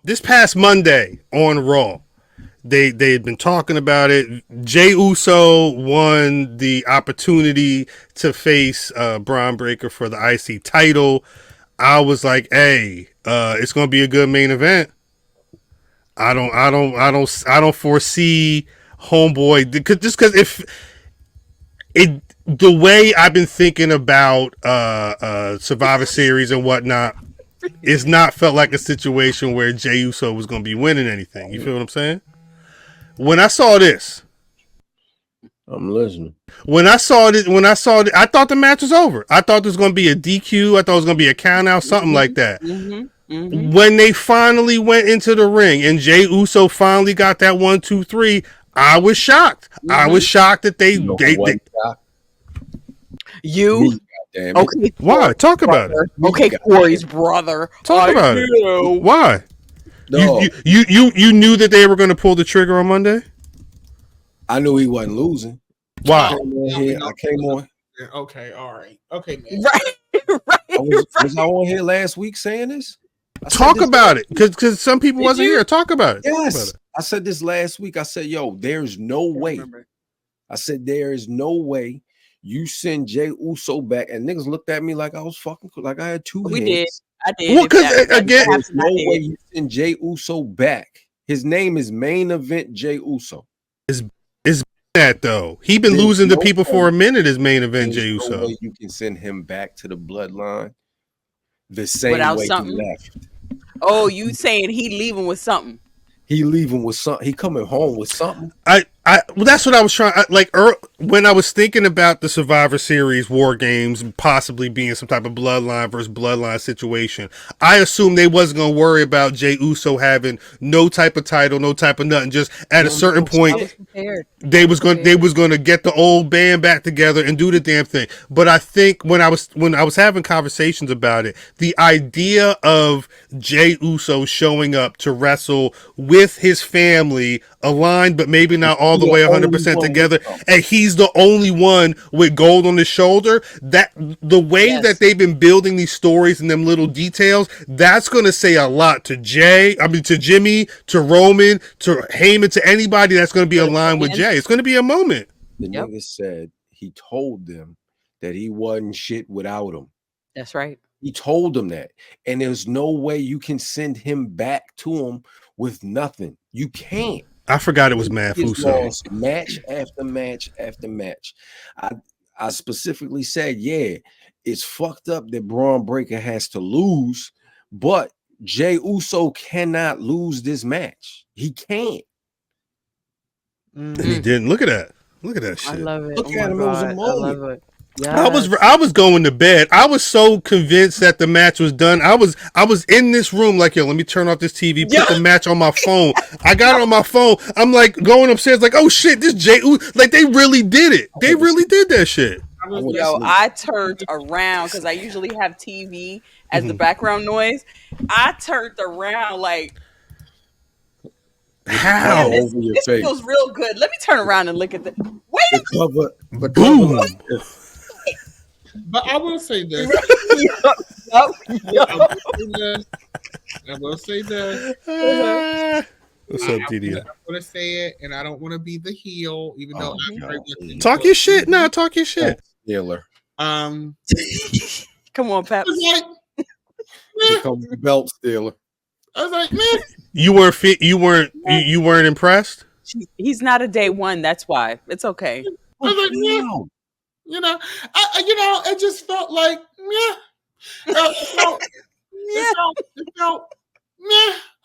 This past Monday on Raw, they had been talking about it. Jey Uso won the opportunity to face Braun Breaker for the IC title. I was like, hey, it's gonna be a good main event. I don't foresee Homeboy because if it the way I've been thinking about Survivor Series and whatnot, it's not felt like a situation where Jey Uso was going to be winning anything. You feel what I'm saying? When I saw this, I'm listening. When I saw it, I thought the match was over. I thought there was going to be a DQ. I thought it was going to be a count out, something like that. When they finally went into the ring and Jey Uso finally got that 1, 2, 3, I was shocked. I was shocked that they you. Okay. Why? Talk about it. Okay, Corey's brother. Talk about it. Why? No. You knew that they were going to pull the trigger on Monday? I knew he wasn't losing. Why? I came on. Okay, all right. Okay, man. Right. Was I on here last week saying this? Talk about it. Because some people wasn't here. Talk about it. Yes. I said this last week. I said, yo, there's no way. I said, there is no way you send Jey Uso back. And niggas looked at me like I was fucking, like I had two heads. We did. I did. Well, because again, there's no way you send Jey Uso back. His name is Main Event Jey Uso. Is that though? He been losing to people for a minute as Main Event Jey Uso. No way you can send him back to the bloodline the same without way something. he left. Oh, you saying he leaving with something? He leaving with something. He coming home with something. Well, that's what I was trying. When I was thinking about the Survivor Series War Games possibly being some type of bloodline versus bloodline situation, I assumed they wasn't gonna worry about Jey Uso having no type of title, no type of nothing. Just at a certain point, they was gonna get the old band back together and do the damn thing. But I think when I was having conversations about it, the idea of Jey Uso showing up to wrestle with his family aligned, but maybe not all the way 100% together, and he's the only one with gold on his shoulder, that the way that they've been building these stories and them little details, that's going to say a lot to to Jimmy, to Roman, to Heyman, to anybody that's going to be aligned with Jey. It's going to be a moment. The nigga said he told them that he wasn't shit without him. That's right. He told them that, and there's no way you can send him back to him with nothing. You can't. I forgot it was Mafuso. Match after match after match. I specifically said, yeah, it's fucked up that Braun Breaker has to lose, but Jey Uso cannot lose this match. He can't. And he didn't. Look at that. Look at that shit. I love it. Look at him. It was a moment. I love it. Yes. I was going to bed. I was so convinced that the match was done. I was in this room like, yo, let me turn off this TV, put the match on my phone. I got it on my phone. I'm like going upstairs like, oh shit, this Jey Uso, like they really did it. They really did that shit. Yo, I turned around because I usually have TV as the background noise. I turned around like, how? This feels real good. Let me turn around and look at the The Boom. But I will say this. I will say this. What's up, DD? I'm gonna say it, and I don't want to be the heel, even though I'm very much talk your shit. No, talk your shit. Stealer. Come on, Pep. Become the belt stealer. I was like, man, you weren't impressed. He's not a day one. That's why it's okay. I was like, man. It just felt like, it felt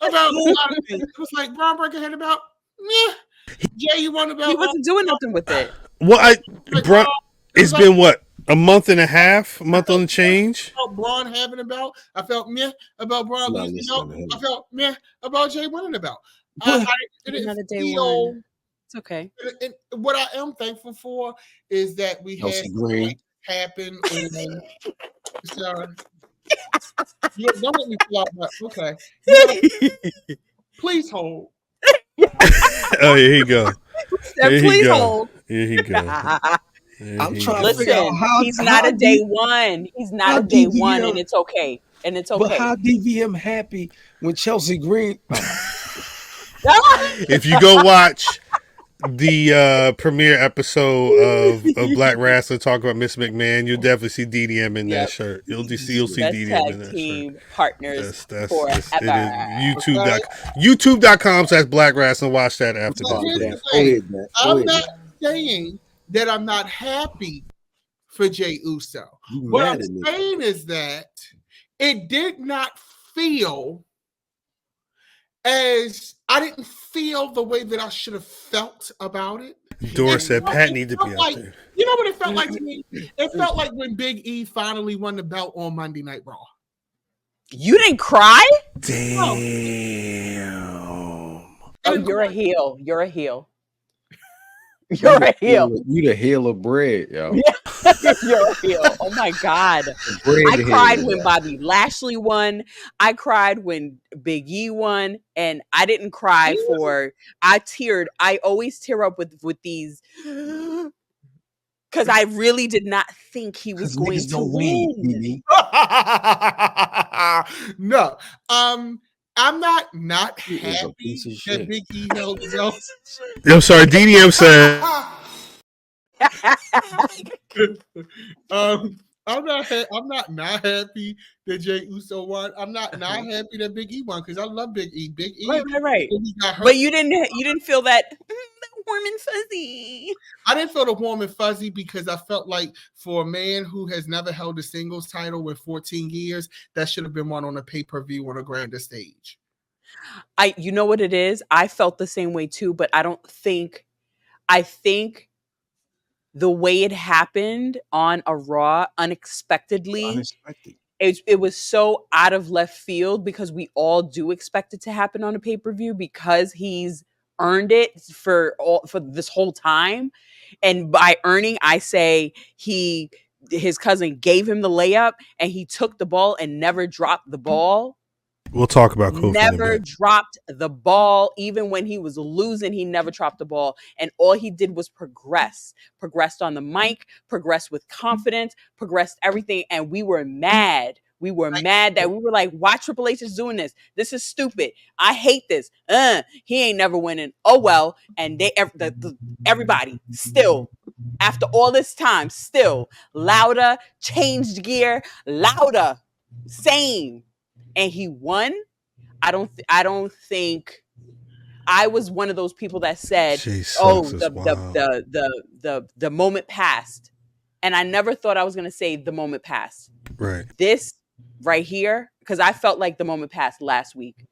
about a lot of things. It was like Braun Breaker had about, Jey, you won about. He wasn't doing nothing with it. Well, it's been what, a month and a half, a month on the change. Braun having a belt. I felt about Braun losing the belt. I felt about Jey winning the belt. Another day one. It's okay. And what I am thankful for is that we had happen. Sorry. Don't let me pull out my. Okay. Please hold. Oh, here you go. Please hold. Here he go. I'm trying to listen. figure out how he's not a day one. He's not a day one, and it's okay. and it's But okay. how DVM happy when Chelsea Green? If you go watch the premiere episode of Black Rasslin talk about Miss McMahon, you'll definitely see DDM in that shirt. You'll see Best DDM in tag that team shirt. partners It forever. is YouTube.com/Black Rasslin. Watch that after So this. here's Please. the thing. I'm not saying that I'm not happy for Jey Uso. What I'm saying is that it did not feel as I didn't feel the way that I should have felt about it. Doris said Pat need to be out there. You know what it felt like to me? It felt like when Big E finally won the belt on Monday Night Raw. You didn't cry? Damn. Oh, you're a heel. You're a heel. You're a heel. You the heel of bread, yo. You're a heel. Oh my God. I cried when Bobby Lashley won. I cried when Big E won. And I didn't cry I teared. I always tear up with these because I really did not think he was going to win. No. I'm not happy that Big E held the belt. I'm sorry, DDM said. I'm not happy that Jey Uso won. I'm not happy that Big E won because I love Big E. Big E, right. But you didn't feel that warm and fuzzy. I didn't feel the warm and fuzzy because I felt like for a man who has never held a singles title in 14 years, that should have been won on a pay-per-view on a grander stage. You know what it is? I felt the same way too, but I think the way it happened on a Raw unexpectedly. It was so out of left field because we all do expect it to happen on a pay-per-view because he's earned it for this whole time. And by earning, I say his cousin gave him the layup and he took the ball and never dropped the ball. We'll talk about Kofi. Never dropped the ball. Even when he was losing, he never dropped the ball. And all he did was progressed on the mic, progressed with confidence, progressed everything. And we were mad. We were mad that we were like, why Triple H is doing this? This is stupid. I hate this. He ain't never winning. Oh, well. And everybody still, after all this time, still louder, changed gear, louder, same. And he won. I don't think I was one of those people that said, the moment passed. And I never thought I was going to say the moment passed. Right. This right here, because I felt like the moment passed last week.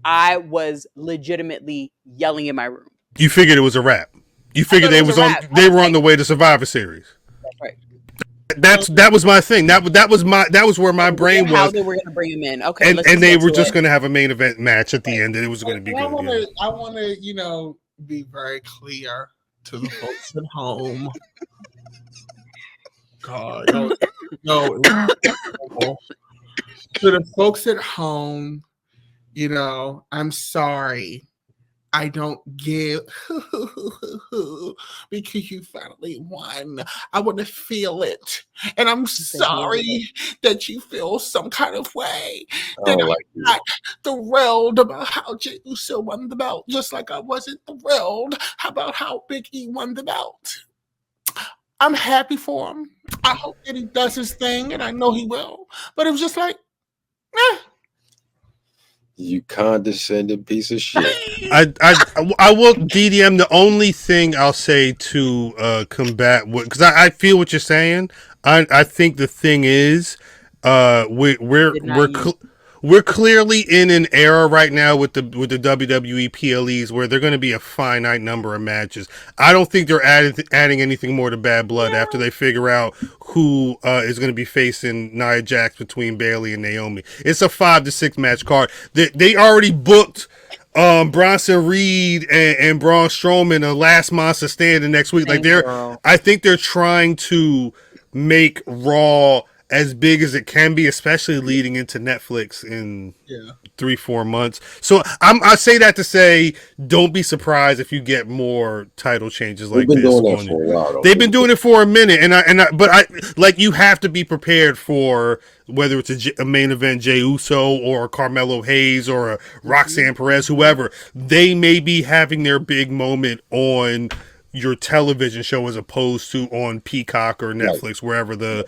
I was legitimately yelling in my room. You figured it was a wrap. You figured they were on the way to Survivor Series. That's right. That was my thing. That was where my brain was. How they were going to bring him in. Okay. And they were just going to have a main event match at the end, and it was going to be good. I want to, be very clear to the folks at home. God, no. To the folks at home, I'm sorry. I don't give because you finally won. I want to feel it. And I'm sorry that you feel some kind of way. That I'm not thrilled about how Jey Uso won the belt, just like I wasn't thrilled about how Big E won the belt. I'm happy for him. I hope that he does his thing, and I know he will. But it was just like, You condescending piece of shit. I will DDM. The only thing I'll say to combat because I feel what you're saying. I think the thing is, we're clearly in an era right now with the WWE PLEs where they're going to be a finite number of matches. I don't think they're adding anything more to Bad Blood after they figure out who is going to be facing Nia Jax between Bayley and Naomi. It's a 5 to 6 match card. They already booked Bronson Reed and Braun Strowman a last monster standing next week. I think they're trying to make Raw as big as it can be, especially leading into Netflix in Yeah. 3-4 months. So I say that to say, don't be surprised if you get more title changes like They've been this. doing that for a while, though. They've been doing it for a minute, but like, you have to be prepared for whether it's a main event Jey Uso or Carmelo Hayes or a Roxanne Perez, whoever. They may be having their big moment on your television show as opposed to on Peacock or Netflix, wherever the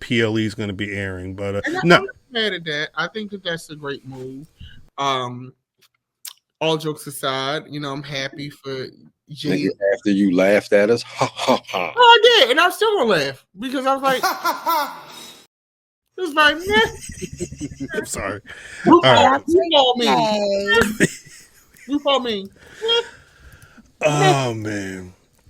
PLE is going to be airing. But I'm not mad at that. I think that's a great move. All jokes aside, I'm happy for Jey. After you laughed at us, ha ha ha. Oh, I did, and I'm still gonna laugh because I was like, it's like, man. I'm sorry. You call me. You call me. Oh man.